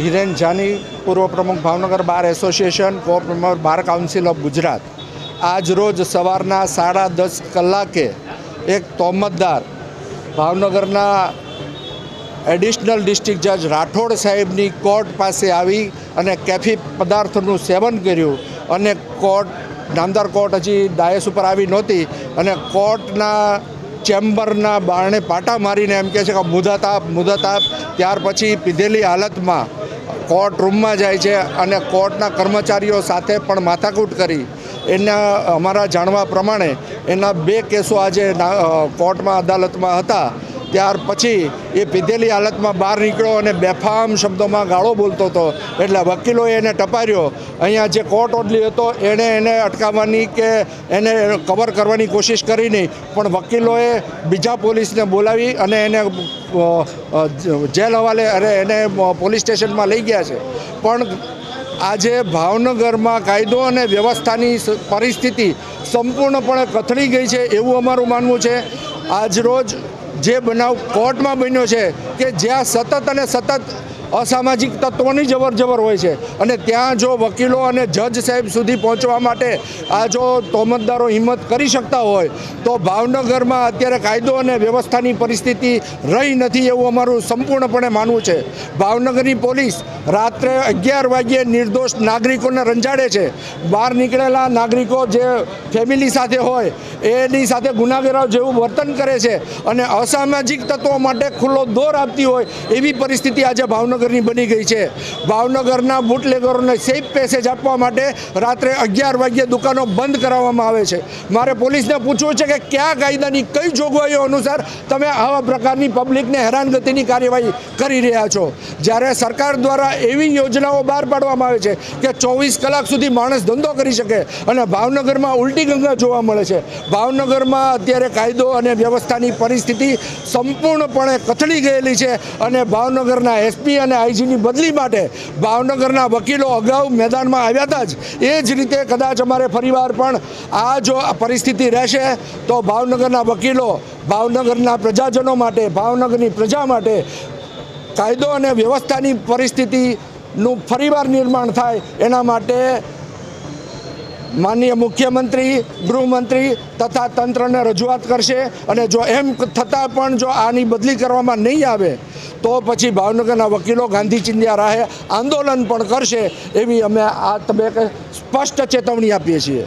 હિરેન જાની, પૂર્વ પ્રમુખ Bhavnagar bar association, કો-પ્રેમર બાર કાઉન્સિલ ઓફ ગુજરાત। આજ રોજ સવારના 10:30 કલાકે એક તોહમતદાર ભાવનગરના એડિશનલ ડિસ્ટ્રિક્ટ જજ રાઠોડ સાહેબની કોર્ટ પાસે આવી અને કેફી પદાર્થનું સેવન કર્યું અને નામદાર કોર્ટ હજી ડાયસ ઉપર આવી નહોતી અને કોર્ટના ચેમ્બરના બારણે પાટા મારીને એમ કહે છે કે મુદત આપ। ત્યાર પછી પીધેલી હાલતમાં કોર્ટ રૂમમાં જાય છે અને કોર્ટના કર્મચારીઓ સાથે પણ માથાકૂટ કરી। એના અમારા જાણવા પ્રમાણે એના 2 કેસો આજે કોર્ટમાં અદાલતમાં હતા। ત્યાર પછી એ પીધેલી હાલતમાં બહાર નીકળ્યો અને બેફામ શબ્દોમાં ગાળો બોલતો હતો, એટલે વકીલોએ એને ટપાર્યો। અહીંયા જે કોર્ટ ઓર્ડર હતો એને અટકાવવાની કે એને કવર કરવાની કોશિશ કરી નહીં, પણ વકીલોએ બીજા પોલીસને બોલાવી અને એને જેલ હવાલે એને પોલીસ સ્ટેશનમાં લઈ ગયા છે। પણ આજે ભાવનગરમાં કાયદો અને વ્યવસ્થાની પરિસ્થિતિ સંપૂર્ણપણે કથળી ગઈ છે એવું અમારું માનવું છે। આજરોજ જે બનાવ કોર્ટમાં બન્યો છે કે જ્યાં સતત અસામાજિક તત્વોની જબર હોય છે અને ત્યાં જો વકીલો અને જજ સાહેબ સુધી પહોંચવા માટે આ જો તોહમતદારો હિંમત કરી શકતા હોય તો ભાવનગરમાં અત્યારે કાયદો અને વ્યવસ્થાની પરિસ્થિતિ રહી નથી એવું અમારું સંપૂર્ણપણે માનવું છે। ભાવનગરની પોલીસ રાત્રે 11 વાગ્યે નિર્દોષ નાગરિકોને રંજાડે છે। બહાર નીકળેલા નાગરિકો જે ફેમિલી સાથે હોય એની સાથે ગુનાખોરો જેવું વર્તન કરે છે અને અસામાજિક તત્વો માટે ખુલ્લો દોર આપતી હોય એવી પરિસ્થિતિ આજે ભાવનગરની બની ગઈ છે। ભાવનગરના બુટલેગરોને સેફ પેસેજ આપવા માટે રાત્રે 11 વાગ્યે દુકાનો બંધ કરાવવામાં આવે છે। મારે પોલીસને પૂછવું છે કે કયા કાયદાની કઈ જોગવાઈઓ અનુસાર તમે આવા પ્રકારની પબ્લિકને હેરાનગતિની કાર્યવાહી કરી રહ્યા છો, જ્યારે સરકાર દ્વારા એવી યોજનાઓ બહાર પાડવામાં આવે છે કે 24 કલાક સુધી માણસ ધંધો કરી શકે અને ભાવનગરમાં ઉલટી ગંગા જોવા મળે છે। ભાવનગરમાં અત્યારે કાયદો અને વ્યવસ્થાની પરિસ્થિતિ સંપૂર્ણપણે કથળી ગયેલી છે અને ભાવનગરના એસપી અને આઈજીની બદલી માટે ભાવનગરના વકીલો અગાઉ મેદાનમાં આવ્યા હતા જ। એ જ રીતે કદાચ અમારે ફરીવાર પણ આ જો પરિસ્થિતિ રહેશે તો ભાવનગરના વકીલો ભાવનગરના પ્રજાજનો માટે, ભાવનગરની પ્રજા માટે કાયદો અને વ્યવસ્થાની પરિસ્થિતિનું ફરીવાર નિર્માણ થાય એના માટે માનનીય મુખ્યમંત્રી, ગૃહમંત્રી તથા તંત્રને રજૂઆત કરશે અને જો એમ થતાં પણ જો આની બદલી કરવામાં નહીં આવે તો પછી ભાવનગરના વકીલો ગાંધી ચિંધ્યા રાહે આંદોલન પણ કરશે એવી અમે આ તબક્કે સ્પષ્ટ ચેતવણી આપીએ છીએ।